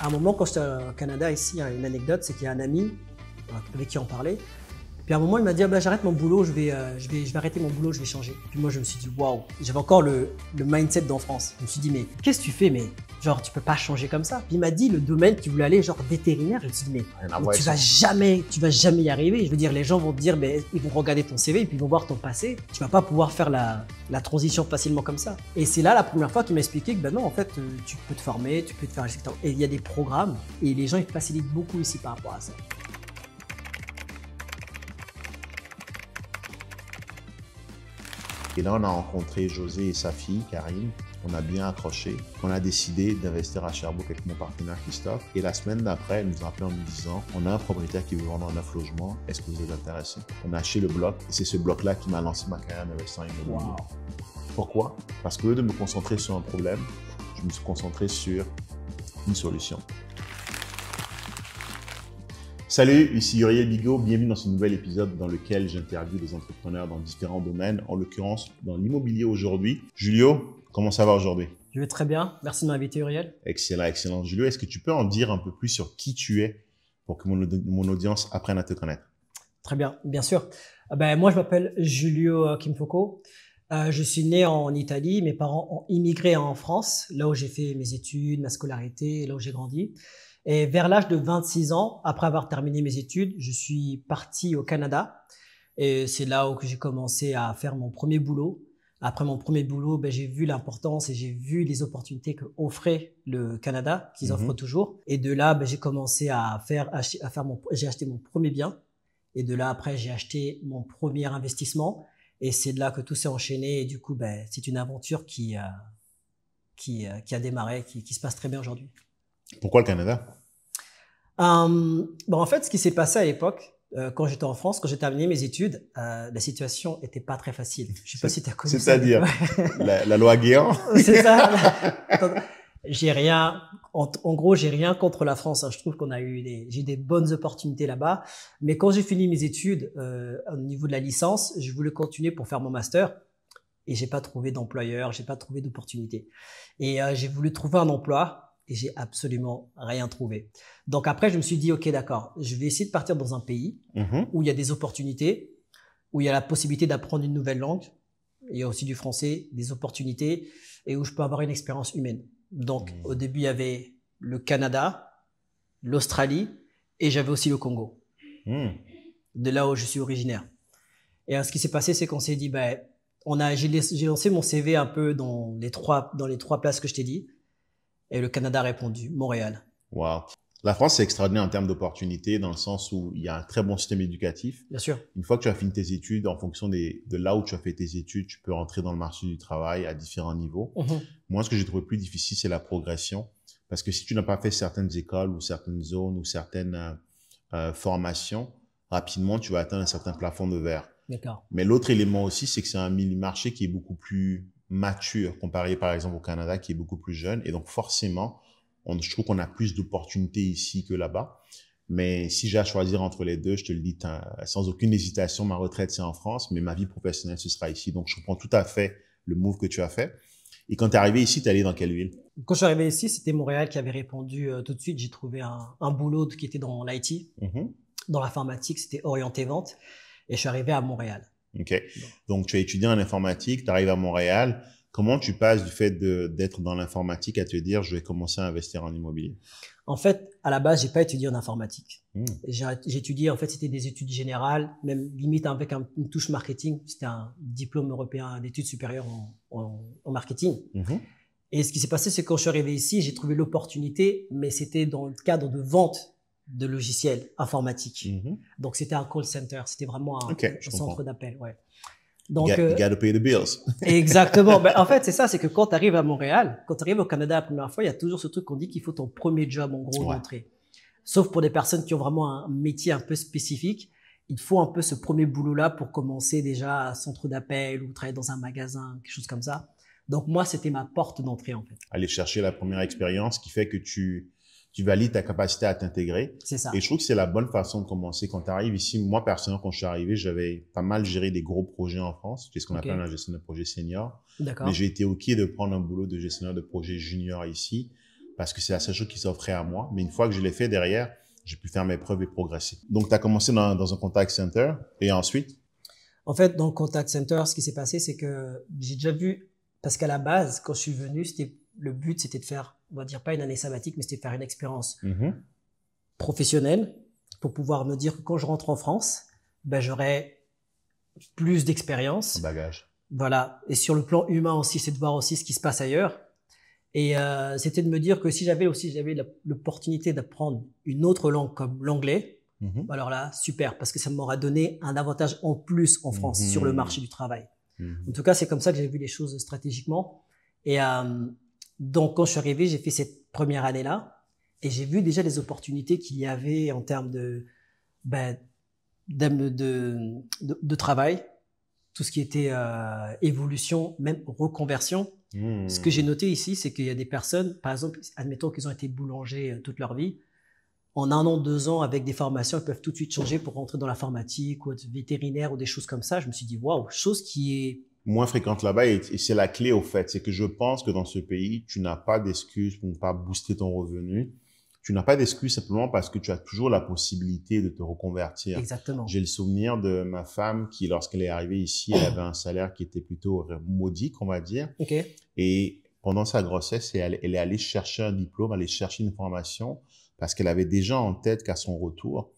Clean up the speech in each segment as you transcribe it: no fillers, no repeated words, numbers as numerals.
À un moment, quand j'étais au Canada, ici, il y a une anecdote, c'est qu'il y a un ami avec qui on parlait. Puis à un moment, il m'a dit, ah ben, j'arrête mon boulot, je vais arrêter mon boulot, je vais changer. Puis moi, je me suis dit, waouh, j'avais encore le mindset d'en France. Je me suis dit, mais qu'est-ce que tu fais, mais genre, tu peux pas changer comme ça. Puis il m'a dit le domaine qu'il voulait aller, genre vétérinaire. Je me suis dit, mais tu vas jamais y arriver. Je veux dire, les gens vont te dire, mais ils vont regarder ton CV et puis ils vont voir ton passé. Tu vas pas pouvoir faire la transition facilement comme ça. Et c'est là la première fois qu'il m'a expliqué que ben non, en fait, tu peux te former, tu peux te faire, etc. Et il y a des programmes et les gens ils facilitent beaucoup ici par rapport à ça. Et là, on a rencontré José et sa fille, Karine. On a bien accroché. On a décidé d'investir à Sherbrooke avec mon partenaire Christophe. Et la semaine d'après, elle nous a appelé en nous disant, on a un propriétaire qui veut vendre 9 logements. Est-ce que vous êtes intéressé? On a acheté le bloc. Et c'est ce bloc-là qui m'a lancé ma carrière d'investisseur immobilier. Wow. Pourquoi? Parce que au lieu de me concentrer sur un problème, je me suis concentré sur une solution. Salut, ici Uriel Bigot, bienvenue dans ce nouvel épisode dans lequel j'interviewe des entrepreneurs dans différents domaines, en l'occurrence dans l'immobilier aujourd'hui. Julio, comment ça va aujourd'hui? Je vais très bien, merci de m'inviter Uriel. Excellent, excellent. Julio, est-ce que tu peux en dire un peu plus sur qui tu es pour que mon audience apprenne à te connaître? Très bien, bien sûr. Moi, je m'appelle Julio Kimfoko. Je suis né en Italie, mes parents ont immigré en France, là où j'ai fait mes études, ma scolarité, là où j'ai grandi. Et vers l'âge de 26 ans, après avoir terminé mes études, je suis parti au Canada. Et c'est là où j'ai commencé à faire mon premier boulot. Après mon premier boulot, j'ai vu l'importance et j'ai vu les opportunités que offrait le Canada, qu'ils offrent toujours. Et de là, j'ai commencé j'ai acheté mon premier bien. Et de là, après, j'ai acheté mon premier investissement. Et c'est de là que tout s'est enchaîné. Et du coup, c'est une aventure qui a démarré, qui se passe très bien aujourd'hui. Pourquoi le Canada? En fait, ce qui s'est passé à l'époque, quand j'étais en France, quand j'ai terminé mes études, la situation était pas très facile. Je sais pas si tu as connu ça. C'est-à-dire la loi Guéant? C'est ça. En gros, j'ai rien contre la France. Je trouve j'ai des bonnes opportunités là-bas. Mais quand j'ai fini mes études, au niveau de la licence, je voulais continuer pour faire mon master. Et j'ai pas trouvé d'employeur, j'ai pas trouvé d'opportunité. Et j'ai voulu trouver un emploi. Et j'ai absolument rien trouvé. Donc après, je me suis dit, ok, d'accord, je vais essayer de partir dans un pays où il y a des opportunités, où il y a la possibilité d'apprendre une nouvelle langue. Il y a aussi du français, des opportunités, et où je peux avoir une expérience humaine. Donc au début, il y avait le Canada, l'Australie, et j'avais aussi le Congo, de là où je suis originaire. Et ce qui s'est passé, c'est qu'on s'est dit, j'ai lancé mon CV un peu dans les trois places que je t'ai dit. Et le Canada a répondu, Montréal. Wow. La France, c'est extraordinaire en termes d'opportunités, dans le sens où il y a un très bon système éducatif. Bien sûr. Une fois que tu as fini tes études, en fonction de là où tu as fait tes études, tu peux rentrer dans le marché du travail à différents niveaux. Moi, ce que j'ai trouvé plus difficile, c'est la progression. Parce que si tu n'as pas fait certaines écoles ou certaines zones ou certaines formations, rapidement, tu vas atteindre un certain plafond de verre. D'accord. Mais l'autre élément aussi, c'est que c'est un marché qui est beaucoup plus mature comparé par exemple au Canada qui est beaucoup plus jeune, et donc forcément je trouve qu'on a plus d'opportunités ici que là-bas. Mais si j'ai à choisir entre les deux, je te le dis sans aucune hésitation, ma retraite c'est en France, mais ma vie professionnelle ce sera ici. Donc je comprends tout à fait le move que tu as fait. Et quand tu es arrivé ici, tu es allé dans quelle ville? Quand je suis arrivé ici, c'était Montréal qui avait répondu tout de suite. J'ai trouvé un boulot qui était dans l'IT, dans l'informatique, c'était orienté vente, et je suis arrivé à Montréal. Ok. Donc, tu as étudié en informatique, tu arrives à Montréal. Comment tu passes du fait d'être dans l'informatique à te dire, je vais commencer à investir en immobilier? En fait, à la base, j'ai pas étudié en informatique. J'ai étudié, en fait, c'était des études générales, même limite avec une touche marketing. C'était un diplôme européen d'études supérieures en marketing. Et ce qui s'est passé, c'est que quand je suis arrivé ici, j'ai trouvé l'opportunité, mais c'était dans le cadre de vente de logiciels informatiques. Donc, c'était un call center. C'était vraiment un centre d'appel. Ouais. Donc, you gotta pay the bills. Exactement. En fait, c'est ça, c'est que quand tu arrives à Montréal, quand tu arrives au Canada la première fois, il y a toujours ce truc qu'on dit qu'il faut ton premier job, en gros, d'entrée. Sauf pour des personnes qui ont vraiment un métier un peu spécifique. Il faut un peu ce premier boulot-là pour commencer déjà à centre d'appel ou travailler dans un magasin, quelque chose comme ça. Donc, moi, c'était ma porte d'entrée, en fait. Aller chercher la première expérience qui fait que tu valides ta capacité à t'intégrer. C'est ça. Et je trouve que c'est la bonne façon de commencer. Quand tu arrives ici, moi, personnellement, quand je suis arrivé, j'avais pas mal géré des gros projets en France. C'est ce qu'on appelle un gestionnaire de projet senior. D'accord. Mais j'ai été OK de prendre un boulot de gestionnaire de projet junior ici parce que c'est la seule chose qui s'offrait à moi. Mais une fois que je l'ai fait derrière, j'ai pu faire mes preuves et progresser. Donc, tu as commencé dans un contact center et ensuite? En fait, dans le contact center, ce qui s'est passé, c'est que j'ai déjà vu, parce qu'à la base, quand je suis venu, le but, c'était de faire, on va dire pas une année sabbatique, mais c'était de faire une expérience professionnelle pour pouvoir me dire que quand je rentre en France, ben, j'aurai plus d'expérience. Un bagage. Voilà. Et sur le plan humain aussi, c'est de voir aussi ce qui se passe ailleurs. Et c'était de me dire que si j'avais l'opportunité d'apprendre une autre langue comme l'anglais, alors là, super, parce que ça m'aura donné un avantage en plus en France sur le marché du travail. En tout cas, c'est comme ça que j'ai vu les choses stratégiquement. Et donc, quand je suis arrivé, j'ai fait cette première année-là et j'ai vu déjà les opportunités qu'il y avait en termes de travail, tout ce qui était évolution, même reconversion. Ce que j'ai noté ici, c'est qu'il y a des personnes, par exemple, admettons qu'ils ont été boulangers toute leur vie, en 1 an, 2 ans, avec des formations, ils peuvent tout de suite changer pour rentrer dans l'informatique ou être vétérinaire ou des choses comme ça. Je me suis dit, waouh, chose qui est moins fréquente là-bas et c'est la clé au fait. C'est que je pense que dans ce pays, tu n'as pas d'excuse pour ne pas booster ton revenu. Tu n'as pas d'excuse simplement parce que tu as toujours la possibilité de te reconvertir. Exactement. J'ai le souvenir de ma femme qui, lorsqu'elle est arrivée ici, elle avait un salaire qui était plutôt modique, on va dire. Okay. Et pendant sa grossesse, elle est allée chercher un diplôme, aller chercher une formation parce qu'elle avait déjà en tête qu'à son retour,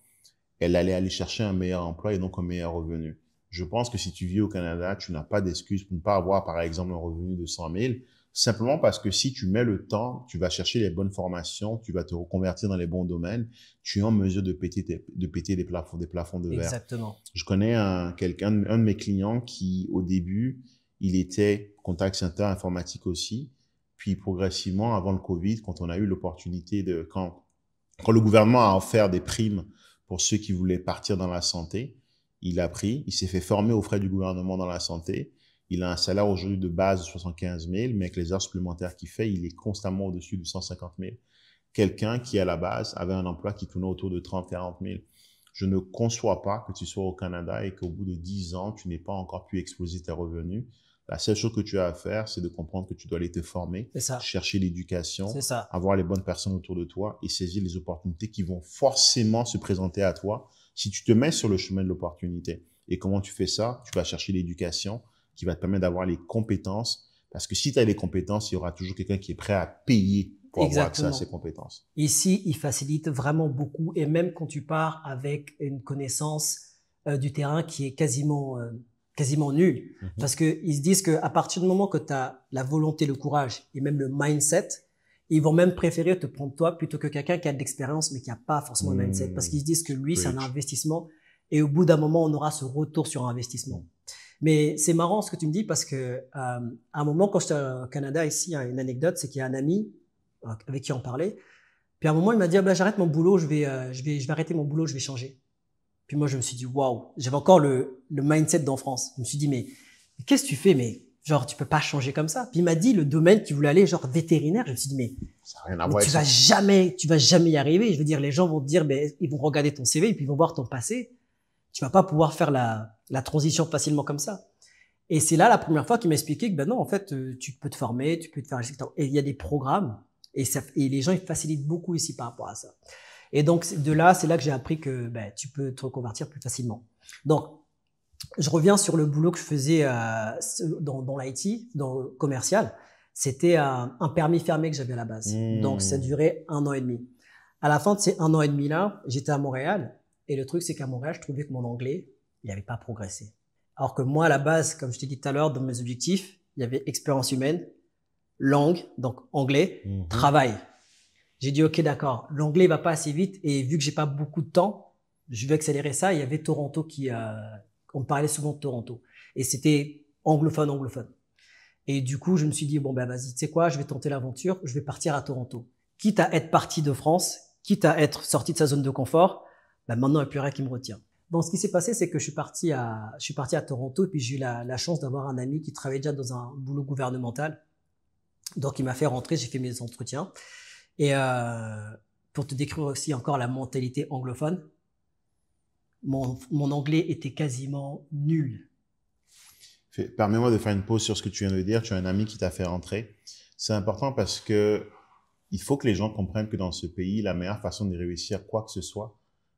elle allait aller chercher un meilleur emploi et donc un meilleur revenu. Je pense que si tu vis au Canada, tu n'as pas d'excuse pour ne pas avoir, par exemple, un revenu de 100 000. Simplement parce que si tu mets le temps, tu vas chercher les bonnes formations, tu vas te reconvertir dans les bons domaines, tu es en mesure de péter des plafonds de verre. Exactement. Je connais un de mes clients qui, au début, il était contact center informatique aussi. Puis progressivement, avant le Covid, quand on a eu l'opportunité quand le gouvernement a offert des primes pour ceux qui voulaient partir dans la santé, il s'est fait former aux frais du gouvernement dans la santé. Il a un salaire aujourd'hui de base de 75 000, mais avec les heures supplémentaires qu'il fait, il est constamment au-dessus de 150 000. Quelqu'un qui, à la base, avait un emploi qui tournait autour de 30 000, 40 000. Je ne conçois pas que tu sois au Canada et qu'au bout de 10 ans, tu n'aies pas encore pu exploser tes revenus. La seule chose que tu as à faire, c'est de comprendre que tu dois aller te former, chercher l'éducation, avoir les bonnes personnes autour de toi et saisir les opportunités qui vont forcément se présenter à toi si tu te mets sur le chemin de l'opportunité. Et comment tu fais ça? Tu vas chercher l'éducation qui va te permettre d'avoir les compétences. Parce que si tu as les compétences, il y aura toujours quelqu'un qui est prêt à payer pour avoir accès à ces compétences. Ici, il facilite vraiment beaucoup. Et même quand tu pars avec une connaissance du terrain qui est quasiment nulle. Parce qu'ils se disent qu'à partir du moment que tu as la volonté, le courage et même le mindset, ils vont même préférer te prendre toi plutôt que quelqu'un qui a de l'expérience mais qui n'a pas forcément le mindset. Parce qu'ils se disent que lui, c'est un investissement. Et au bout d'un moment, on aura ce retour sur investissement. Mais c'est marrant ce que tu me dis parce que à un moment, quand j'étais au Canada, ici, il y a une anecdote, c'est qu'il y a un ami avec qui on parlait. Puis à un moment, il m'a dit, j'arrête mon boulot, je vais arrêter mon boulot, je vais changer. Puis moi, je me suis dit, waouh, j'avais encore le mindset d'en France. Je me suis dit, mais qu'est-ce que tu fais? Mais genre, tu peux pas changer comme ça. Puis il m'a dit le domaine qu'il voulait aller, genre vétérinaire. Je me suis dit, mais tu vas jamais y arriver. Je veux dire, les gens vont te dire, ils vont regarder ton CV et puis ils vont voir ton passé. Tu vas pas pouvoir faire la transition facilement comme ça. Et c'est là la première fois qu'il m'a expliqué que non, en fait, tu peux te former, tu peux te faire et il y a des programmes et les gens ils facilitent beaucoup ici par rapport à ça. Et donc c'est là que j'ai appris que tu peux te reconvertir plus facilement. Donc je reviens sur le boulot que je faisais dans l'IT, dans le commercial. C'était un permis fermé que j'avais à la base. Donc ça durait 1 an et demi. À la fin de ces 1 an et demi là, j'étais à Montréal. Et le truc, c'est qu'à Montréal, je trouvais que mon anglais, il n'avait pas progressé. Alors que moi, à la base, comme je t'ai dit tout à l'heure, dans mes objectifs, il y avait expérience humaine, langue, donc anglais, travail. J'ai dit, OK, d'accord, l'anglais va pas assez vite et vu que j'ai pas beaucoup de temps, je vais accélérer ça. Il y avait Toronto on me parlait souvent de Toronto. Et c'était anglophone. Et du coup, je me suis dit, vas-y, tu sais quoi, je vais tenter l'aventure, je vais partir à Toronto. Quitte à être parti de France, quitte à être sorti de sa zone de confort, maintenant, il n'y a plus rien qui me retient. Donc, ce qui s'est passé, c'est que je suis parti à Toronto et puis j'ai eu la chance d'avoir un ami qui travaillait déjà dans un boulot gouvernemental. Donc, il m'a fait rentrer, j'ai fait mes entretiens. Et pour te décrire aussi encore la mentalité anglophone, mon anglais était quasiment nul. Permets-moi de faire une pause sur ce que tu viens de dire. Tu as un ami qui t'a fait rentrer. C'est important parce que il faut que les gens comprennent que dans ce pays, la meilleure façon de réussir quoi que ce soit,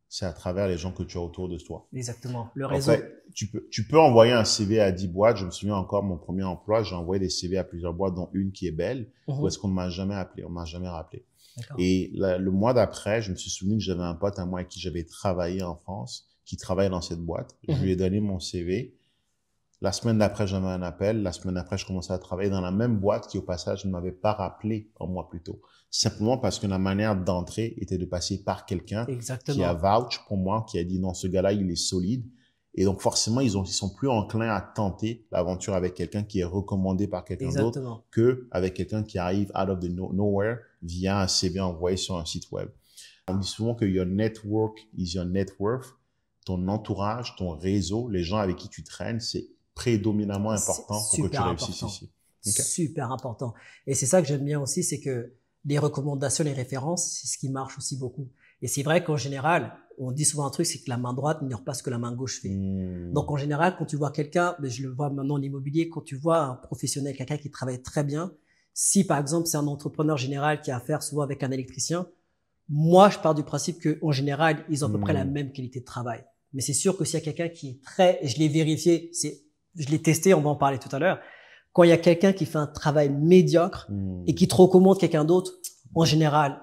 c'est à travers les gens que tu as autour de toi. Exactement. Le réseau. En fait, tu peux envoyer un CV à 10 boîtes. Je me souviens encore, mon premier emploi, j'ai envoyé des CV à plusieurs boîtes, dont une qui est belle, où est-ce qu'on ne m'a jamais appelé, on m'a jamais rappelé. Et le mois d'après, je me suis souvenu que j'avais un pote à moi avec qui j'avais travaillé en France, qui travaillait dans cette boîte. Je lui ai donné mon CV. La semaine d'après, j'avais un appel. La semaine d'après, je commençais à travailler dans la même boîte qui, au passage, ne m'avait pas rappelé un mois plus tôt. Simplement parce que la manière d'entrer était de passer par quelqu'un qui a vouch pour moi, qui a dit non, ce gars-là, il est solide. Et donc, forcément, ils sont plus enclins à tenter l'aventure avec quelqu'un qui est recommandé par quelqu'un d'autre que avec quelqu'un qui arrive out of the nowhere via un CV envoyé sur un site web. On dit souvent que your network is your net worth. Ton entourage, ton réseau, les gens avec qui tu traînes, c'est prédominamment important pour que tu réussisses ici. Okay. Super important. Et c'est ça que j'aime bien aussi, c'est que les recommandations, les références, c'est ce qui marche aussi beaucoup. Et c'est vrai qu'en général, on dit souvent un truc, c'est que la main droite n'ignore pas ce que la main gauche fait. Donc en général, quand tu vois quelqu'un, je le vois maintenant en immobilier, quand tu vois un professionnel, quelqu'un qui travaille très bien, si par exemple c'est un entrepreneur général qui a affaire souvent avec un électricien, moi je pars du principe que en général, ils ont à peu près la même qualité de travail. Mais c'est sûr que s'il y a quelqu'un qui est très, je l'ai vérifié, je l'ai testé, on va en parler tout à l'heure. Quand il y a quelqu'un qui fait un travail médiocre et qui te recommande quelqu'un d'autre, en général,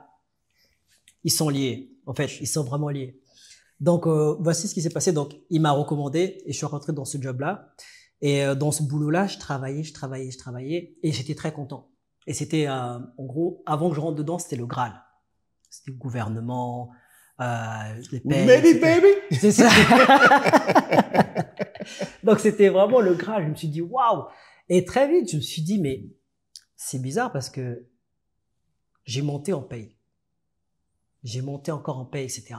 ils sont liés. En fait, ils sont vraiment liés. Donc, voici ce qui s'est passé. Donc, il m'a recommandé et je suis rentré dans ce job-là. Et dans ce boulot-là, je travaillais et j'étais très content. Et c'était, en gros, avant que je rentre dedans, c'était le Graal. C'était le gouvernement, les payes. Maybe, baby! C'est ça. Donc, c'était vraiment le Graal. Je me suis dit, waouh! Et très vite, je me suis dit, mais c'est bizarre parce que j'ai monté en paye. J'ai monté encore en paye, etc.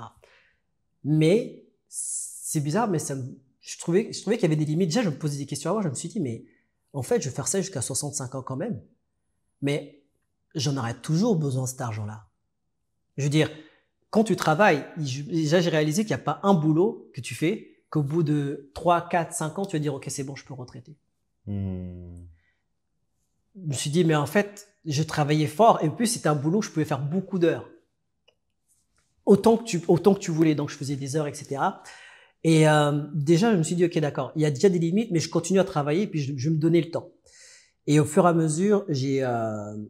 Mais c'est bizarre, mais je trouvais qu'il y avait des limites. Déjà, je me posais des questions avant. Je me suis dit, mais en fait, je vais faire ça jusqu'à 65 ans quand même. Mais j'en aurais toujours besoin de cet argent-là. Je veux dire, quand tu travailles, déjà, j'ai réalisé qu'il n'y a pas un boulot que tu fais qu'au bout de 3, 4, 5 ans, tu vas dire, OK, c'est bon, je peux retraiter. Je me suis dit, mais en fait, je travaillais fort et puis c'était un boulot où je pouvais faire beaucoup d'heures. Autant que tu voulais. Donc, je faisais des heures, etc. Et déjà, je me suis dit, OK, d'accord, il y a déjà des limites, mais je continue à travailler et puis je me donnais le temps. Et au fur et à mesure,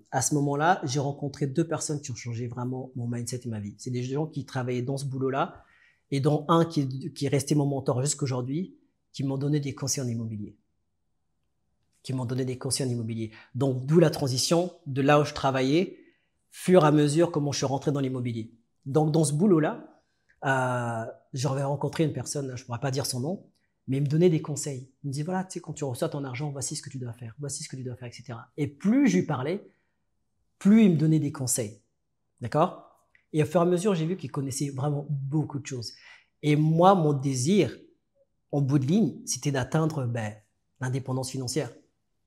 à ce moment-là, j'ai rencontré 2 personnes qui ont changé vraiment mon mindset et ma vie. C'est des gens qui travaillaient dans ce boulot-là et dont un qui est resté mon mentor jusqu'à aujourd'hui, qui m'ont donné des conseils en immobilier. Donc, d'où la transition de là où je travaillais, fur et à mesure comment je suis rentré dans l'immobilier. Donc, dans ce boulot-là, j'avais rencontré une personne, je ne pourrais pas dire son nom, mais il me donnait des conseils. Il me disait, voilà, tu sais, quand tu reçois ton argent, voici ce que tu dois faire, etc. Et plus je lui parlais, plus il me donnait des conseils. D'accord? Et au fur et à mesure, j'ai vu qu'il connaissait vraiment beaucoup de choses. Et moi, mon désir, en bout de ligne, c'était d'atteindre l'indépendance financière.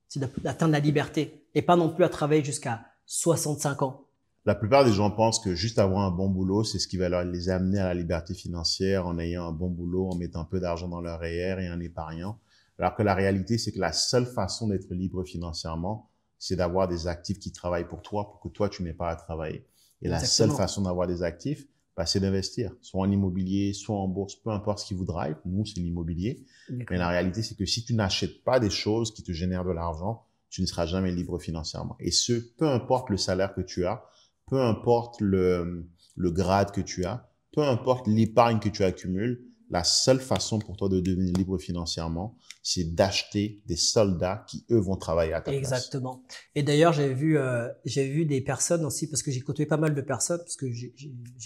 C'est d'atteindre la liberté et pas non plus à travailler jusqu'à 65 ans. La plupart des gens pensent que juste avoir un bon boulot, c'est ce qui va les amener à la liberté financière en ayant un bon boulot, en mettant un peu d'argent dans leur REER et en épargnant. Alors que la réalité, c'est que la seule façon d'être libre financièrement, c'est d'avoir des actifs qui travaillent pour toi, pour que toi, tu n'aies pas à travailler. Et la seule façon d'avoir des actifs, c'est d'investir, soit en immobilier, soit en bourse, peu importe ce qui vous drive. Nous, c'est l'immobilier. Mais la réalité, c'est que si tu n'achètes pas des choses qui te génèrent de l'argent, tu ne seras jamais libre financièrement. Et peu importe le salaire que tu as, peu importe le grade que tu as, peu importe l'épargne que tu accumules, la seule façon pour toi de devenir libre financièrement, c'est d'acheter des soldats qui, eux, vont travailler à ta place. Exactement. Et d'ailleurs, j'ai vu des personnes aussi, parce que j'ai côtoyé pas mal de personnes, parce que j'ai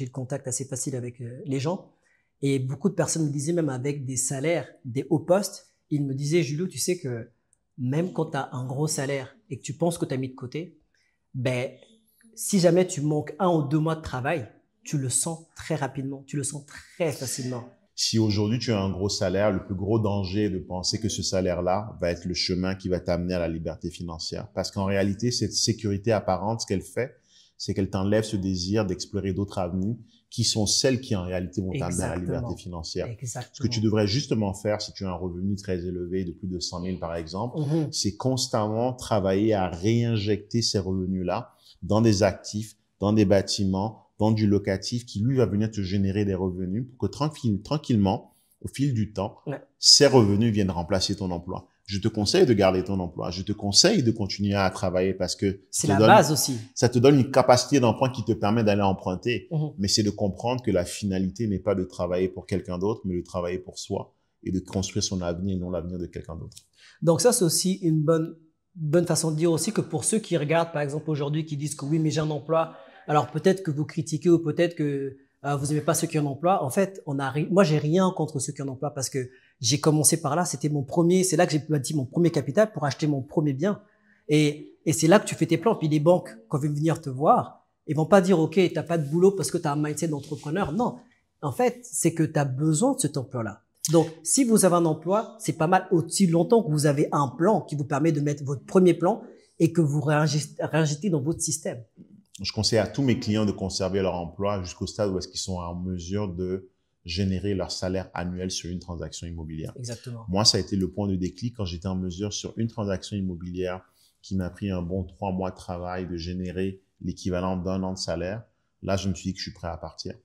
le contact assez facile avec les gens. Et beaucoup de personnes me disaient, même avec des salaires, des hauts postes, ils me disaient, Julio, tu sais que même quand tu as un gros salaire et que tu penses que tu as mis de côté, si jamais tu manques 1 ou 2 mois de travail, tu le sens très rapidement, tu le sens très facilement. Si aujourd'hui tu as un gros salaire, le plus gros danger est de penser que ce salaire-là va être le chemin qui va t'amener à la liberté financière. Parce qu'en réalité, cette sécurité apparente, ce qu'elle fait, c'est qu'elle t'enlève ce désir d'explorer d'autres avenues qui sont celles qui en réalité vont t'amener à la liberté financière. Exactement. Ce que tu devrais justement faire si tu as un revenu très élevé de plus de 100 000 par exemple, c'est constamment travailler à réinjecter ces revenus-là dans des actifs dans des bâtiments, dans du locatif qui, lui, va venir te générer des revenus pour que tranquillement, au fil du temps, ces revenus viennent remplacer ton emploi. Je te conseille de garder ton emploi. Je te conseille de continuer à travailler parce que c'est la base aussi. Ça te donne une capacité d'emprunt qui te permet d'aller emprunter. Mais c'est de comprendre que la finalité n'est pas de travailler pour quelqu'un d'autre, mais de travailler pour soi et de construire son avenir et non l'avenir de quelqu'un d'autre. Donc ça, c'est aussi une bonne façon de dire aussi que pour ceux qui regardent, par exemple, aujourd'hui, qui disent que oui, mais j'ai un emploi, alors peut-être que vous critiquez ou peut-être que vous n'aimez pas ceux qui ont un emploi. En fait, moi, j'ai rien contre ceux qui ont un emploi parce que j'ai commencé par là. C'est là que j'ai bâti mon premier capital pour acheter mon premier bien. Et c'est là que tu fais tes plans. Puis les banques, quand ils vont venir te voir, ils vont pas dire, OK, t'as pas de boulot parce que t'as un mindset d'entrepreneur. Non. En fait, c'est que t'as besoin de cet emploi-là. Donc, si vous avez un emploi, c'est pas mal aussi longtemps que vous avez un plan qui vous permet de mettre votre premier plan et que vous réinjectez dans votre système. Je conseille à tous mes clients de conserver leur emploi jusqu'au stade où est-ce qu'ils sont en mesure de générer leur salaire annuel sur une transaction immobilière. Exactement. Moi, ça a été le point de déclic quand j'étais en mesure sur une transaction immobilière qui m'a pris un bon 3 mois de travail de générer l'équivalent d'1 an de salaire. Là, je me suis dit que je suis prêt à partir.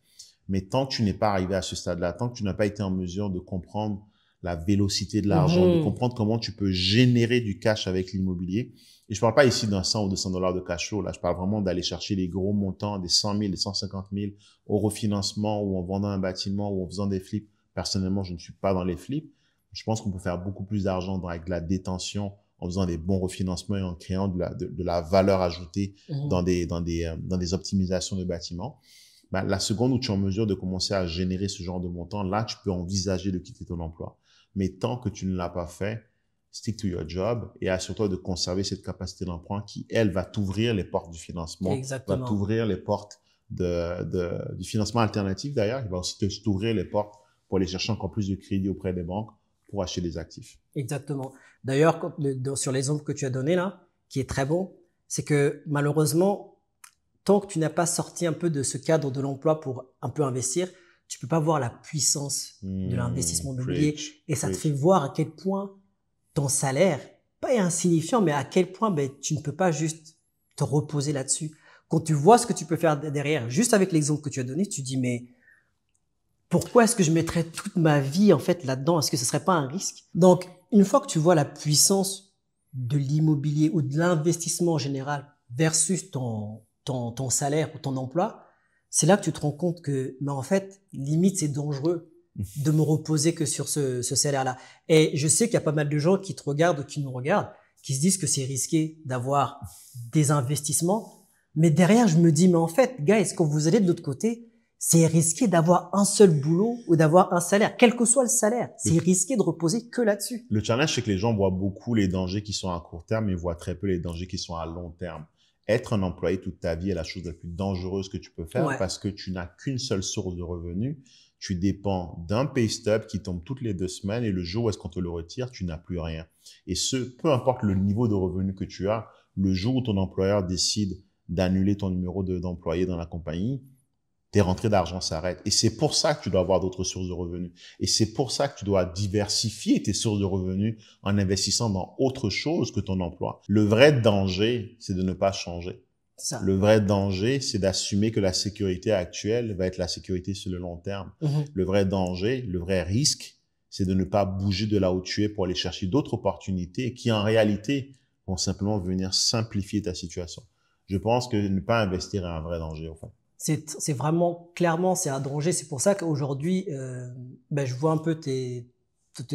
Mais tant que tu n'es pas arrivé à ce stade-là, tant que tu n'as pas été en mesure de comprendre la vélocité de l'argent, de comprendre comment tu peux générer du cash avec l'immobilier. Et je parle pas ici d'un 100 ou 200 dollars de cash flow. Là, je parle vraiment d'aller chercher les gros montants, des 100 000, des 150 000 au refinancement ou en vendant un bâtiment ou en faisant des flips. Personnellement, je ne suis pas dans les flips. Je pense qu'on peut faire beaucoup plus d'argent avec de la détention, en faisant des bons refinancements et en créant de la valeur ajoutée dans des optimisations de bâtiments. Ben, la seconde où tu es en mesure de commencer à générer ce genre de montant, là, tu peux envisager de quitter ton emploi. Mais tant que tu ne l'as pas fait, stick to your job et assure-toi de conserver cette capacité d'emprunt qui, elle, va t'ouvrir les portes du financement. Exactement. Va t'ouvrir les portes du financement alternatif d'ailleurs. Il va aussi t'ouvrir les portes pour aller chercher encore plus de crédit auprès des banques pour acheter des actifs. Exactement. D'ailleurs, sur l'exemple que tu as donné là, qui est très bon, c'est que malheureusement, tant que tu n'as pas sorti un peu de ce cadre de l'emploi pour un peu investir, tu peux pas voir la puissance de l'investissement immobilier. Et ça te fait voir à quel point ton salaire, pas insignifiant, mais à quel point tu ne peux pas juste te reposer là-dessus. Quand tu vois ce que tu peux faire derrière, juste avec l'exemple que tu as donné, tu dis, mais pourquoi est-ce que je mettrais toute ma vie en fait là-dedans? Est-ce que ce serait pas un risque? Donc, une fois que tu vois la puissance de l'immobilier ou de l'investissement en général versus ton salaire ou ton emploi, c'est là que tu te rends compte que, mais en fait, limite, c'est dangereux de me reposer que sur ce salaire-là. Et je sais qu'il y a pas mal de gens qui te regardent ou qui nous regardent, qui se disent que c'est risqué d'avoir des investissements. Mais derrière, je me dis, mais en fait, guys, quand vous allez de l'autre côté, c'est risqué d'avoir un seul boulot ou d'avoir un salaire, quel que soit le salaire. C'est risqué de reposer que là-dessus. Le challenge, c'est que les gens voient beaucoup les dangers qui sont à court terme et voient très peu les dangers qui sont à long terme. Être un employé toute ta vie est la chose la plus dangereuse que tu peux faire parce que tu n'as qu'une seule source de revenus. Tu dépends d'un pay stub qui tombe toutes les 2 semaines et le jour où est-ce qu'on te le retire, tu n'as plus rien. Et peu importe le niveau de revenu que tu as, le jour où ton employeur décide d'annuler ton numéro d'employé dans la compagnie, tes rentrées d'argent s'arrêtent. Et c'est pour ça que tu dois avoir d'autres sources de revenus. Et c'est pour ça que tu dois diversifier tes sources de revenus en investissant dans autre chose que ton emploi. Le vrai danger, c'est de ne pas changer. Ça. Le vrai danger, c'est d'assumer que la sécurité actuelle va être la sécurité sur le long terme. Le vrai danger, le vrai risque, c'est de ne pas bouger de là où tu es pour aller chercher d'autres opportunités qui, en réalité, vont simplement venir simplifier ta situation. Je pense que ne pas investir est un vrai danger, au fait. C'est vraiment, clairement, c'est un danger. C'est pour ça qu'aujourd'hui, je vois un peu tes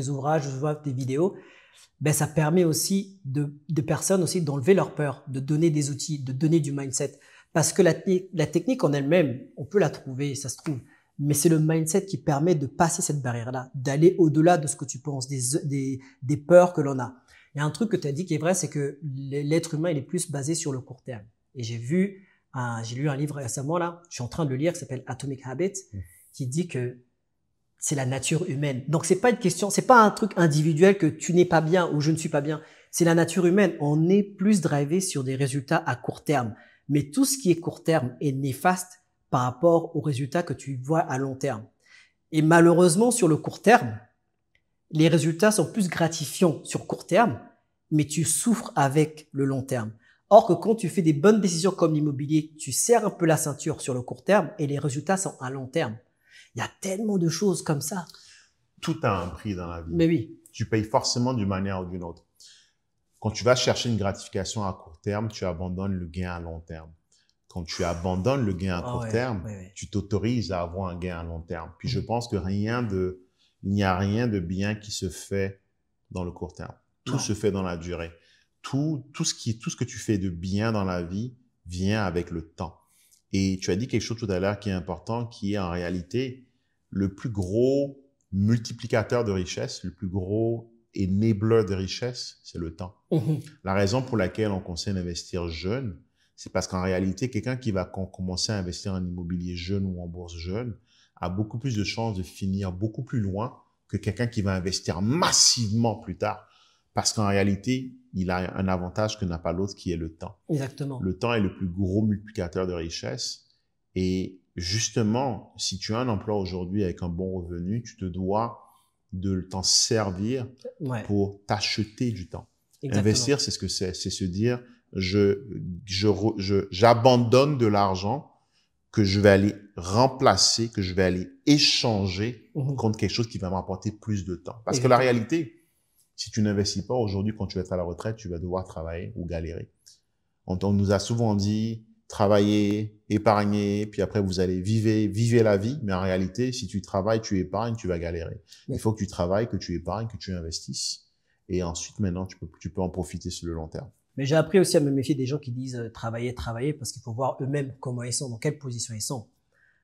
ouvrages, je vois tes vidéos. Ça permet aussi de personnes aussi d'enlever leur peur, de donner des outils, de donner du mindset. Parce que la technique en elle-même, on peut la trouver, ça se trouve. Mais c'est le mindset qui permet de passer cette barrière-là, d'aller au-delà de ce que tu penses, des peurs que l'on a. Il y a un truc que tu as dit qui est vrai, c'est que l'être humain, il est plus basé sur le court terme. Et j'ai lu un livre récemment là, je suis en train de le lire, qui s'appelle Atomic Habits, qui dit que c'est la nature humaine. Donc c'est pas une question, c'est pas un truc individuel que tu n'es pas bien ou je ne suis pas bien. C'est la nature humaine. On est plus drivé sur des résultats à court terme. Mais tout ce qui est court terme est néfaste par rapport aux résultats que tu vois à long terme. Et malheureusement, sur le court terme, les résultats sont plus gratifiants sur court terme, mais tu souffres avec le long terme. Or que quand tu fais des bonnes décisions comme l'immobilier, tu serres un peu la ceinture sur le court terme et les résultats sont à long terme. Il y a tellement de choses comme ça. Tout a un prix dans la vie. Mais oui. Tu payes forcément d'une manière ou d'une autre. Quand tu vas chercher une gratification à court terme, tu abandonnes le gain à long terme. Quand tu abandonnes le gain à court terme, tu t'autorises à avoir un gain à long terme. Puis je pense que il n'y a rien de bien qui se fait dans le court terme. Tout se fait dans la durée. Tout ce que tu fais de bien dans la vie vient avec le temps. Et tu as dit quelque chose tout à l'heure qui est important, qui est en réalité le plus gros multiplicateur de richesse, le plus gros enabler de richesse, c'est le temps. La raison pour laquelle on conseille d'investir jeune, c'est parce qu'en réalité, quelqu'un qui va commencer à investir en immobilier jeune ou en bourse jeune a beaucoup plus de chances de finir beaucoup plus loin que quelqu'un qui va investir massivement plus tard. Parce qu'en réalité, il a un avantage que n'a pas l'autre qui est le temps. Exactement. Le temps est le plus gros multiplicateur de richesse. Et justement, si tu as un emploi aujourd'hui avec un bon revenu, tu te dois de t'en servir pour t'acheter du temps. Exactement. Investir, c'est ce que c'est. C'est se dire, j'abandonne de l'argent que je vais aller remplacer, que je vais aller échanger contre quelque chose qui va m'apporter plus de temps. Parce que la réalité, si tu n'investis pas aujourd'hui, quand tu vas être à la retraite, tu vas devoir travailler ou galérer. On nous a souvent dit, travailler, épargner, puis après vous allez vivre la vie. Mais en réalité, si tu travailles, tu épargnes, tu vas galérer. Il faut que tu travailles, que tu épargnes, que tu investisses. Et ensuite, maintenant, tu peux en profiter sur le long terme. Mais j'ai appris aussi à me méfier des gens qui disent travailler, parce qu'il faut voir eux-mêmes comment ils sont, dans quelle position ils sont.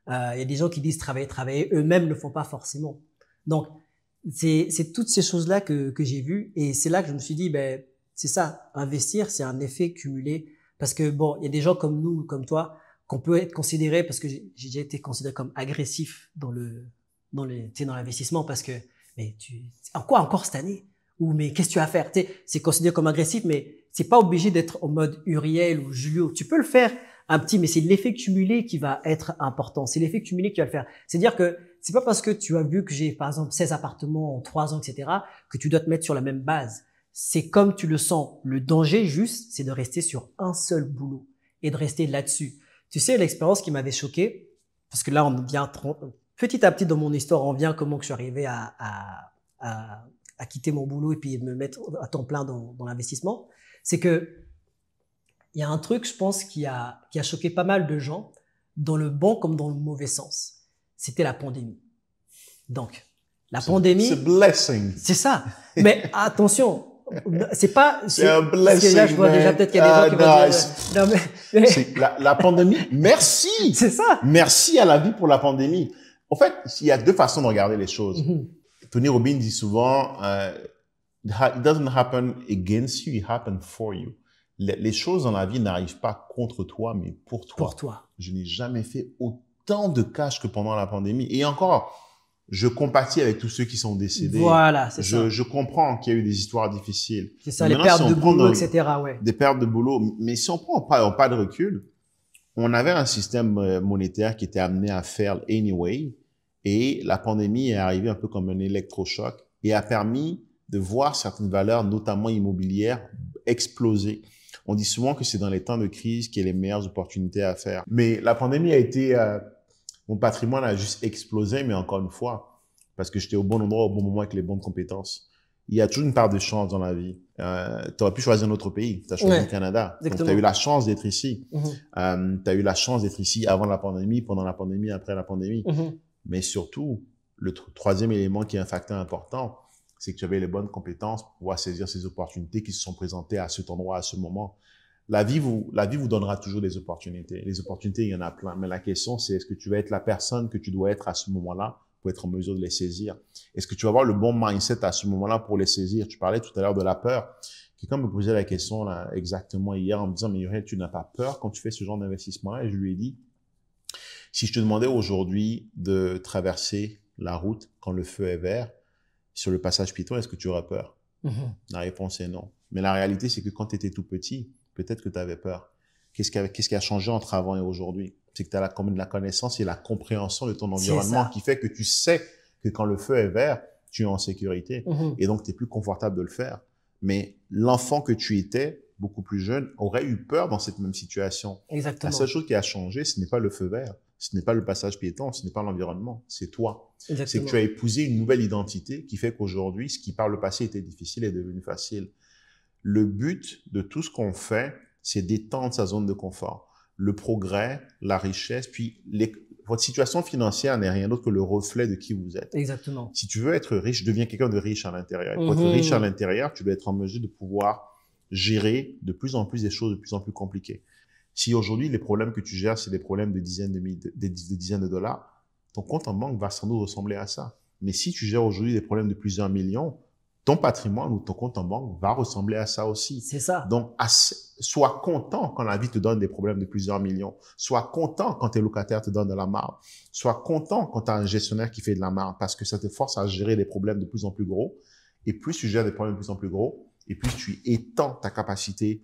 Il y a des gens qui disent travailler, eux-mêmes ne le font pas forcément. Donc, c'est toutes ces choses-là que j'ai vues. Et c'est là que je me suis dit, ben, c'est ça, investir, c'est un effet cumulé. Parce que bon, il y a des gens comme nous, comme toi, qu'on peut être considéré, parce que j'ai déjà été considéré comme agressif dans l'investissement, parce que, mais encore cette année? Ou, mais qu'est-ce que tu vas faire? C'est considéré comme agressif, mais c'est pas obligé d'être en mode Uriel ou Julio. Tu peux le faire un petit, mais c'est l'effet cumulé qui va être important. C'est l'effet cumulé qui va le faire. C'est-à-dire que c'est pas parce que tu as vu que j'ai, par exemple, 16 appartements en 3 ans, etc., que tu dois te mettre sur la même base. C'est comme tu le sens. Le danger, juste, c'est de rester sur un seul boulot et de rester là-dessus. Tu sais, l'expérience qui m'avait choqué, parce que là, on vient petit à petit dans mon histoire, on vient comment que je suis arrivé à quitter mon boulot et puis me mettre à temps plein dans l'investissement. C'est que il y a un truc, je pense, qui a choqué pas mal de gens, dans le bon comme dans le mauvais sens. C'était la pandémie. Donc, la pandémie. C'est blessing. C'est ça. Mais attention. C'est pas. C'est un blessing. Parce que là, je vois déjà peut-être qu'il y a des gens qui vont dire. Non, mais... la pandémie. Merci. C'est ça. Merci à la vie pour la pandémie. En fait, il y a deux façons de regarder les choses. Tony Robbins dit souvent, it doesn't happen against you, it happens for you. Les choses dans la vie n'arrivent pas contre toi, mais pour toi. Pour toi. Je n'ai jamais fait autant de cash que pendant la pandémie. Et encore, je compatis avec tous ceux qui sont décédés. Voilà, c'est ça. Je comprends qu'il y a eu des histoires difficiles. C'est ça, les pertes de boulot, etc. Ouais. Des pertes de boulot. Mais si on prend pas de recul, on avait un système monétaire qui était amené à faire anyway. Et la pandémie est arrivée un peu comme un électrochoc et a permis de voir certaines valeurs, notamment immobilières, exploser. On dit souvent que c'est dans les temps de crise qu'il y a les meilleures opportunités à faire. Mais la pandémie a été... mon patrimoine a juste explosé, mais encore une fois, parce que j'étais au bon endroit, au bon moment avec les bonnes compétences. Il y a toujours une part de chance dans la vie. Tu aurais pu choisir un autre pays. Tu as choisi le Canada. Donc, tu as eu la chance d'être ici. Tu as eu la chance d'être ici avant la pandémie, pendant la pandémie, après la pandémie. Mais surtout, le troisième élément qui est un facteur important, c'est que tu avais les bonnes compétences pour pouvoir saisir ces opportunités qui se sont présentées à cet endroit, à ce moment. La vie vous donnera toujours des opportunités. Les opportunités, il y en a plein. Mais la question, c'est est-ce que tu vas être la personne que tu dois être à ce moment-là pour être en mesure de les saisir? Est-ce que tu vas avoir le bon mindset à ce moment-là pour les saisir? Tu parlais tout à l'heure de la peur. Quelqu'un me posait la question là, exactement hier en me disant, mais Uriel, tu n'as pas peur quand tu fais ce genre d'investissement-là? Et je lui ai dit, si je te demandais aujourd'hui de traverser la route quand le feu est vert, sur le passage piéton, est-ce que tu auras peur? La réponse est non. Mais la réalité, c'est que quand tu étais tout petit, peut-être que tu avais peur. Qu'est-ce qui a changé entre avant et aujourd'hui? C'est que tu as la connaissance et la compréhension de ton environnement qui fait que tu sais que quand le feu est vert, tu es en sécurité. Et donc, tu es plus confortable de le faire. Mais l'enfant que tu étais beaucoup plus jeune, auraient eu peur dans cette même situation. Exactement. La seule chose qui a changé, ce n'est pas le feu vert, ce n'est pas le passage piéton, ce n'est pas l'environnement, c'est toi. C'est que tu as épousé une nouvelle identité qui fait qu'aujourd'hui, ce qui par le passé était difficile est devenu facile. Le but de tout ce qu'on fait, c'est d'étendre sa zone de confort. Le progrès, la richesse, puis votre situation financière n'est rien d'autre que le reflet de qui vous êtes. Exactement. Si tu veux être riche, deviens quelqu'un de riche à l'intérieur. Et pour être riche à l'intérieur, tu dois être en mesure de pouvoir gérer de plus en plus des choses de plus en plus compliquées. Si aujourd'hui, les problèmes que tu gères, c'est des problèmes de dizaines de dollars, ton compte en banque va sans doute ressembler à ça. Mais si tu gères aujourd'hui des problèmes de plusieurs millions, ton patrimoine ou ton compte en banque va ressembler à ça aussi. C'est ça. Donc, sois content quand la vie te donne des problèmes de plusieurs millions. Sois content quand tes locataires te donnent de la marge. Sois content quand tu as un gestionnaire qui fait de la marge parce que ça te force à gérer des problèmes de plus en plus gros. Et plus tu gères des problèmes de plus en plus gros, et plus tu étends ta capacité,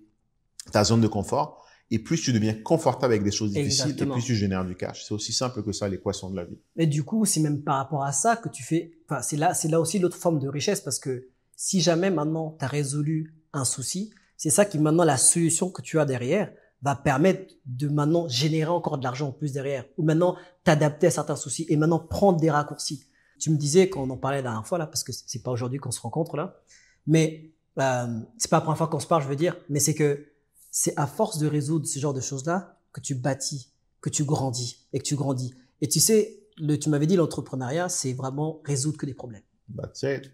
ta zone de confort, et plus tu deviens confortable avec des choses difficiles, Exactement. et plus tu génères du cash. C'est aussi simple que ça, l'équation de la vie. Et du coup, c'est même par rapport à ça que tu fais, enfin, c'est là aussi l'autre forme de richesse parce que si jamais maintenant tu as résolu un souci, c'est ça qui maintenant la solution que tu as derrière va permettre de maintenant générer encore de l'argent en plus derrière ou maintenant t'adapter à certains soucis et maintenant prendre des raccourcis. Tu me disais quand on en parlait la dernière fois là, parce que c'est pas aujourd'hui qu'on se rencontre là, mais c'est pas la première fois qu'on se parle, je veux dire, mais c'est que c'est à force de résoudre ce genre de choses-là que tu bâtis, que tu grandis et que tu grandis. Et tu sais, tu m'avais dit l'entrepreneuriat, c'est vraiment résoudre que des problèmes. That's it.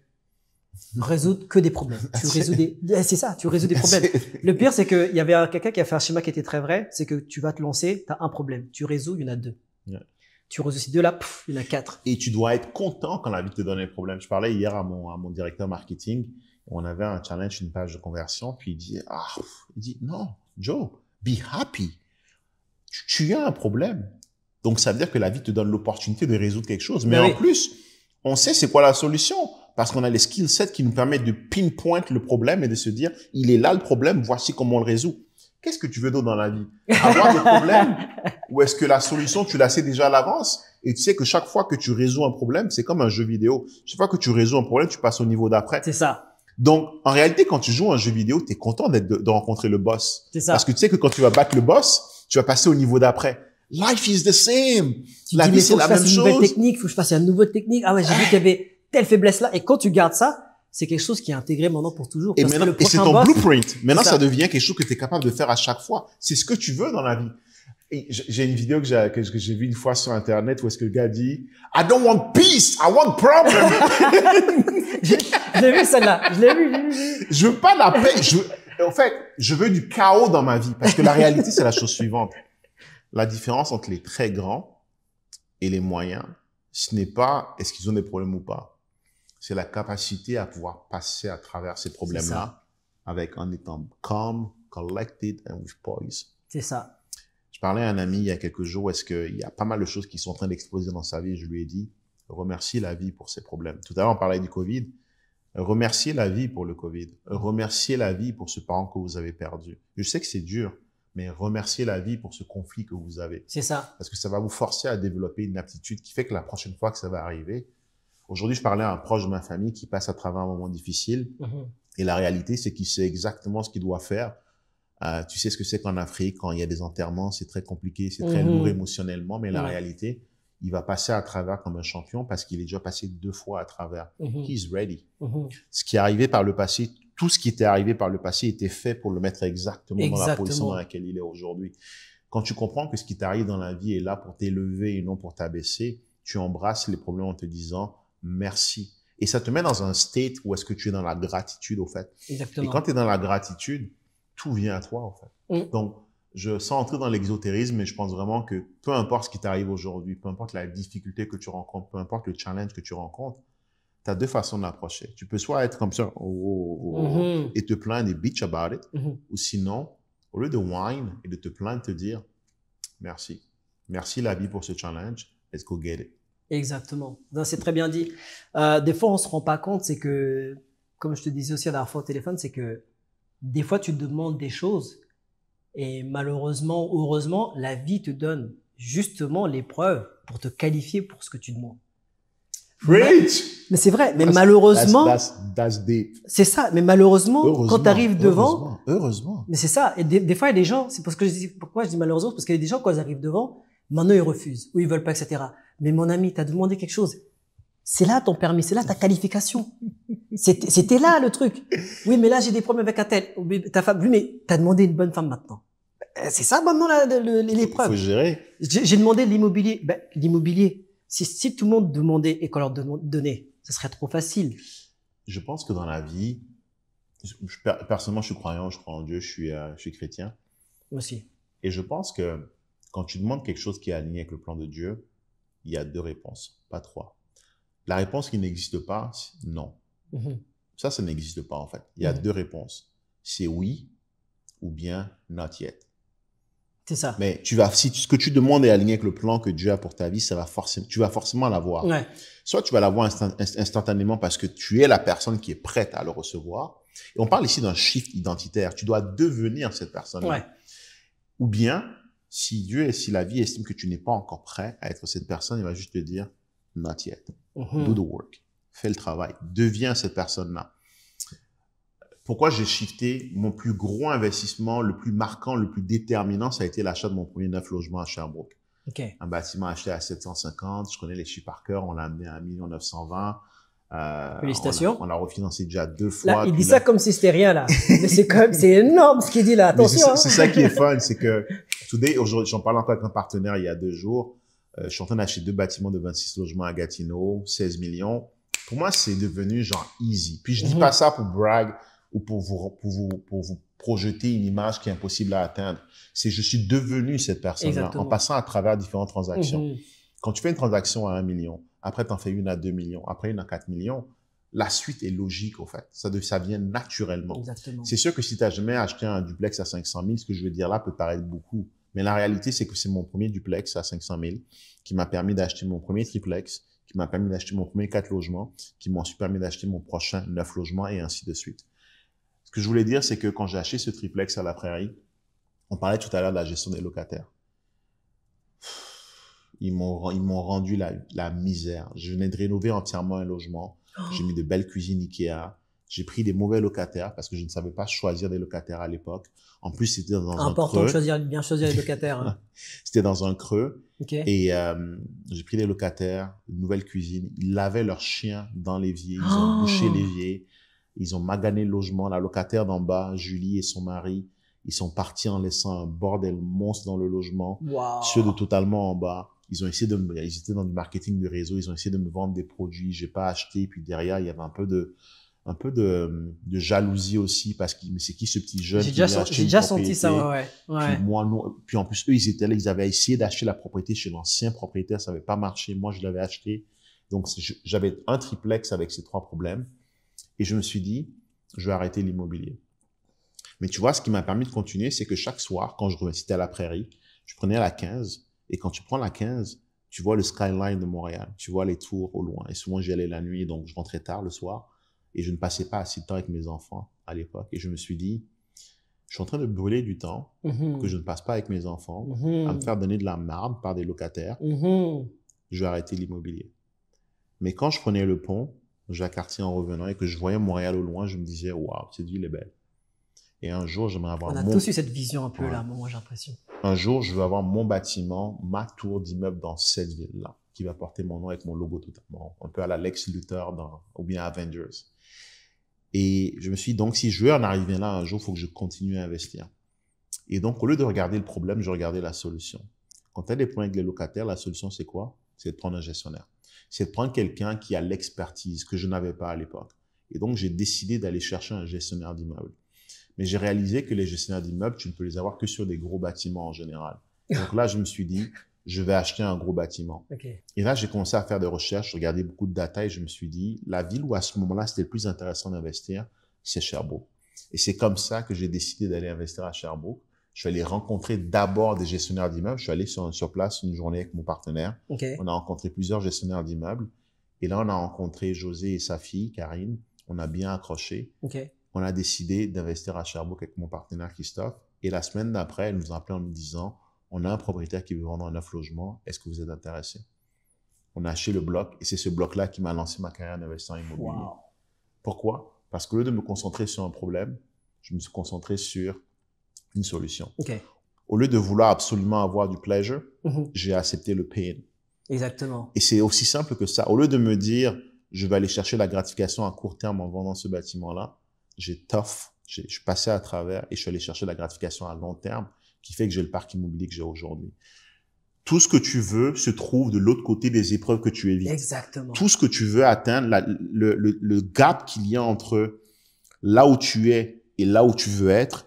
Résoudre que des problèmes. C'est ça, tu résous des problèmes. Le pire, c'est qu'il y avait quelqu'un qui a fait un schéma qui était très vrai, c'est que tu vas te lancer, tu as un problème. Tu résous, il y en a 2. Yeah. Tu résous ces 2 là, il y en a 4. Et tu dois être content quand la vie te donne un problème. Je parlais hier à mon directeur marketing. On avait un challenge, une page de conversion, puis il dit, non, Joe, be happy. Tu as un problème. Donc, ça veut dire que la vie te donne l'opportunité de résoudre quelque chose. Mais en plus, on sait c'est quoi la solution. Parce qu'on a les skill sets qui nous permettent de pinpoint le problème et de se dire, il est là le problème, voici comment on le résout. Qu'est-ce que tu veux d'autre dans la vie? Avoir des problèmes? Ou est-ce que la solution, tu la sais déjà à l'avance? Et tu sais que chaque fois que tu résous un problème, c'est comme un jeu vidéo. Chaque fois que tu résous un problème, tu passes au niveau d'après. C'est ça. Donc, en réalité, quand tu joues un jeu vidéo, tu es content de rencontrer le boss. C'est ça. Parce que tu sais que quand tu vas battre le boss, tu vas passer au niveau d'après. Life is the same. La vie, c'est la même chose. Faut que je fasse une nouvelle technique, faut que je fasse une nouvelle technique. Ah ouais, j'ai vu qu'il y avait telle faiblesse là. Et quand tu gardes ça, c'est quelque chose qui est intégré maintenant pour toujours. Et maintenant, et c'est ton blueprint. Maintenant, ça devient quelque chose que tu es capable de faire à chaque fois. C'est ce que tu veux dans la vie. Et j'ai une vidéo que j'ai vue une fois sur Internet où est-ce que le gars dit « I don't want peace, I want problem ». J'ai vu celle-là. Je l'ai vu. Je veux pas la paix. En fait, je veux du chaos dans ma vie. Parce que la réalité, c'est la chose suivante. La différence entre les très grands et les moyens, ce n'est pas est-ce qu'ils ont des problèmes ou pas. C'est la capacité à pouvoir passer à travers ces problèmes-là en étant calm, collected and with poise. C'est ça. Je parlais à un ami il y a quelques jours, est-ce qu'il y a pas mal de choses qui sont en train d'exploser dans sa vie. Je lui ai dit, remerciez la vie pour ces problèmes. Tout à l'heure, on parlait du Covid. Remerciez la vie pour le Covid. Remerciez la vie pour ce parent que vous avez perdu. Je sais que c'est dur, mais remerciez la vie pour ce conflit que vous avez. C'est ça. Parce que ça va vous forcer à développer une aptitude qui fait que la prochaine fois que ça va arriver. Aujourd'hui, je parlais à un proche de ma famille qui passe à travers un moment difficile. Et la réalité, c'est qu'il sait exactement ce qu'il doit faire. Tu sais ce que c'est qu'en Afrique, quand il y a des enterrements, c'est très compliqué, c'est très lourd émotionnellement, mais la réalité, il va passer à travers comme un champion parce qu'il est déjà passé 2 fois à travers. He's ready. Ce qui est arrivé par le passé, tout ce qui était arrivé par le passé était fait pour le mettre exactement dans la position dans laquelle il est aujourd'hui. Quand tu comprends que ce qui t'arrive dans la vie est là pour t'élever et non pour t'abaisser, tu embrasses les problèmes en te disant merci. Et ça te met dans un state où est-ce que tu es dans la gratitude, au fait. Exactement. Et quand tu es dans la gratitude, tout vient à toi, en fait. Donc, sans entrer dans l'exotérisme, mais je pense vraiment que peu importe ce qui t'arrive aujourd'hui, peu importe la difficulté que tu rencontres, peu importe le challenge que tu rencontres, tu as 2 façons d'approcher. Tu peux soit être comme ça et te plaindre et bitch about it, ou sinon, au lieu de whine et de te plaindre, te dire merci. Merci la vie pour ce challenge. Let's go get it. Exactement. C'est très bien dit. Des fois, on se rend pas compte, c'est que, comme je te disais aussi la dernière fois au téléphone, c'est que des fois, tu te demandes des choses et malheureusement ou heureusement, la vie te donne justement l'épreuve pour te qualifier pour ce que tu demandes. Preach! Mais c'est vrai. Mais malheureusement, That's deep. c'est ça. Mais malheureusement, quand tu arrives devant, heureusement. mais c'est ça. Et des fois, il y a des gens, c'est parce que pourquoi je dis malheureusement, parce qu'il y a des gens, quand ils arrivent devant, maintenant ils refusent, ou ils veulent pas, etc. Mais mon ami, t'as demandé quelque chose. C'est là ton permis, c'est là ta qualification. C'était là le truc. Oui, mais là, j'ai des problèmes avec un tel. Ta femme, oui, mais t'as demandé une bonne femme maintenant. C'est ça maintenant l'épreuve. Faut gérer. J'ai demandé de l'immobilier. Ben, l'immobilier, si tout le monde demandait et qu'on leur donnait, ce serait trop facile. Je pense que dans la vie, personnellement, je suis croyant, je crois en Dieu, je suis chrétien. Moi aussi. Et je pense que quand tu demandes quelque chose qui est aligné avec le plan de Dieu, il y a 2 réponses, pas 3. La réponse qui n'existe pas, non. Ça n'existe pas en fait. Il y a 2 réponses. C'est oui ou bien not yet. C'est ça. Mais si ce que tu demandes est aligné avec le plan que Dieu a pour ta vie, tu vas forcément l'avoir. Ouais. Soit tu vas l'avoir instantanément parce que tu es la personne qui est prête à le recevoir. Et on parle ici d'un shift identitaire. Tu dois devenir cette personne-là. Ouais. Ou bien, si la vie estime que tu n'es pas encore prêt à être cette personne, il va juste te dire not yet. Do the work. Fais le travail. Deviens cette personne-là. Pourquoi j'ai shifté? Mon plus gros investissement, le plus marquant, le plus déterminant, ça a été l'achat de mon premier 9 logements à Sherbrooke. Okay. Un bâtiment acheté à 750. Je connais les chiffres par cœur. On l'a amené à 1 920 000. Félicitations. On l'a refinancé déjà 2 fois. Là, il dit ça comme si c'était rien, là. Mais c'est énorme ce qu'il dit là. Attention. C'est ça qui est fun. C'est que, aujourd'hui, j'en parle encore avec un partenaire il y a 2 jours. Je suis en train d'acheter 2 bâtiments de 26 logements à Gatineau, 16 millions. Pour moi, c'est devenu genre easy. Puis je dis pas ça pour brag ou pour vous projeter une image qui est impossible à atteindre. C'est je suis devenu cette personne-là en passant à travers différentes transactions. Quand tu fais une transaction à 1 million, après tu en fais une à 2 millions, après une à 4 millions, la suite est logique, au fait. Ça vient naturellement. Exactement. C'est sûr que si tu n'as jamais acheté un duplex à 500 000, ce que je veux dire là peut paraître beaucoup. Mais la réalité, c'est que c'est mon premier duplex à 500 000 qui m'a permis d'acheter mon premier triplex, qui m'a permis d'acheter mon premier 4 logements, qui m'ont permis d'acheter mon prochain 9 logements et ainsi de suite. Ce que je voulais dire, c'est que quand j'ai acheté ce triplex à la Prairie, on parlait tout à l'heure de la gestion des locataires. Ils m'ont rendu la misère. Je venais de rénover entièrement un logement. J'ai mis de belles cuisines Ikea. J'ai pris des mauvais locataires parce que je ne savais pas choisir des locataires à l'époque. En plus, c'était dans un creux. Important de bien choisir les locataires. Hein. C'était dans un creux. Okay. Et j'ai pris des locataires, une nouvelle cuisine. Ils lavaient leurs chiens dans l'évier. Ils ont bouché l'évier. Ils ont magané le logement. La locataire d'en bas, Julie et son mari, ils sont partis en laissant un bordel monstre dans le logement. Wow. Ceux de totalement en bas, ils étaient dans du marketing de réseau. Ils ont essayé de me vendre des produits. J'ai pas acheté. Puis derrière, il y avait un peu de jalousie aussi parce que mais c'est qui ce petit jeune j'ai déjà senti ça ouais. Puis moi puis en plus eux ils avaient essayé d'acheter la propriété chez l'ancien propriétaire, ça n'avait pas marché, moi je l'avais acheté. Donc j'avais un triplex avec ces 3 problèmes et je me suis dit je vais arrêter l'immobilier. Mais tu vois, ce qui m'a permis de continuer, c'est que chaque soir quand je revenais à la Prairie, je prenais la 15 et quand tu prends la 15, tu vois le skyline de Montréal, tu vois les tours au loin et souvent j'y allais la nuit donc je rentrais tard le soir. Et je ne passais pas assez de temps avec mes enfants à l'époque. Et je me suis dit, je suis en train de brûler du temps que je ne passe pas avec mes enfants, à me faire donner de la marde par des locataires. Je vais arrêter l'immobilier. Mais quand je prenais le pont, Jacques Cartier en revenant et que je voyais Montréal au loin, je me disais, waouh, cette ville est belle. Et un jour, j'aimerais avoir On a tous eu cette vision un peu là, moi j'ai l'impression. Un jour, je veux avoir mon bâtiment, ma tour d'immeuble dans cette ville-là, qui va porter mon nom avec mon logo totalement, un peu à la Lex Luthor ou bien Avengers. Et je me suis dit, donc, si je veux en arriver là un jour, il faut que je continue à investir. Et donc, au lieu de regarder le problème, je regardais la solution. Quand tu as des problèmes avec les locataires, la solution, c'est quoi? C'est de prendre un gestionnaire. C'est de prendre quelqu'un qui a l'expertise que je n'avais pas à l'époque. Et donc, j'ai décidé d'aller chercher un gestionnaire d'immeuble. Mais j'ai réalisé que les gestionnaires d'immeubles, tu ne peux les avoir que sur des gros bâtiments en général. Donc là, je me suis dit, je vais acheter un gros bâtiment. Okay. Et là, j'ai commencé à faire des recherches, regarder beaucoup de data et je me suis dit, la ville où à ce moment-là, c'était le plus intéressant d'investir, c'est Sherbrooke. Et c'est comme ça que j'ai décidé d'aller investir à Sherbrooke. Je suis allé rencontrer d'abord des gestionnaires d'immeubles. Je suis allé sur place une journée avec mon partenaire. Okay. On a rencontré plusieurs gestionnaires d'immeubles. Et là, on a rencontré José et sa fille, Karine. On a bien accroché. Okay. On a décidé d'investir à Sherbrooke avec mon partenaire Christophe. Et la semaine d'après, elle nous a appelé en nous disant, on a un propriétaire qui veut vendre un 9 logements. Est-ce que vous êtes intéressé? On a acheté le bloc et c'est ce bloc-là qui m'a lancé ma carrière d'investisseur immobilier. Wow. Pourquoi? Parce qu'au lieu de me concentrer sur un problème, je me suis concentré sur une solution. Ok. Au lieu de vouloir absolument avoir du pleasure, Mhm. j'ai accepté le pain. Exactement. Et c'est aussi simple que ça. Au lieu de me dire, je vais aller chercher la gratification à court terme en vendant ce bâtiment-là, j'ai tough, je suis passé à travers et je suis allé chercher la gratification à long terme qui fait que j'ai le parc immobilier que j'ai aujourd'hui. Tout ce que tu veux se trouve de l'autre côté des épreuves que tu évites. Exactement. Tout ce que tu veux atteindre, le gap qu'il y a entre là où tu es et là où tu veux être,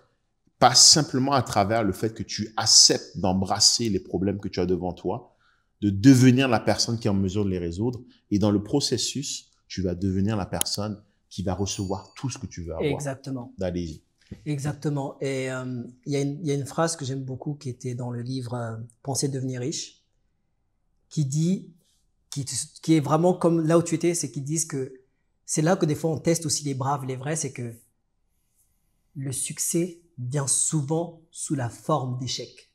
passe simplement à travers le fait que tu acceptes d'embrasser les problèmes que tu as devant toi, de devenir la personne qui est en mesure de les résoudre. Et dans le processus, tu vas devenir la personne qui va recevoir tout ce que tu veux avoir. Exactement. Allez-y. Exactement. Et il y a une phrase que j'aime beaucoup qui était dans le livre Penser devenir riche, qui dit, qui est vraiment comme là où tu étais, c'est qu'ils disent que c'est là que des fois on teste aussi les braves, les vrais, c'est que le succès vient souvent sous la forme d'échecs.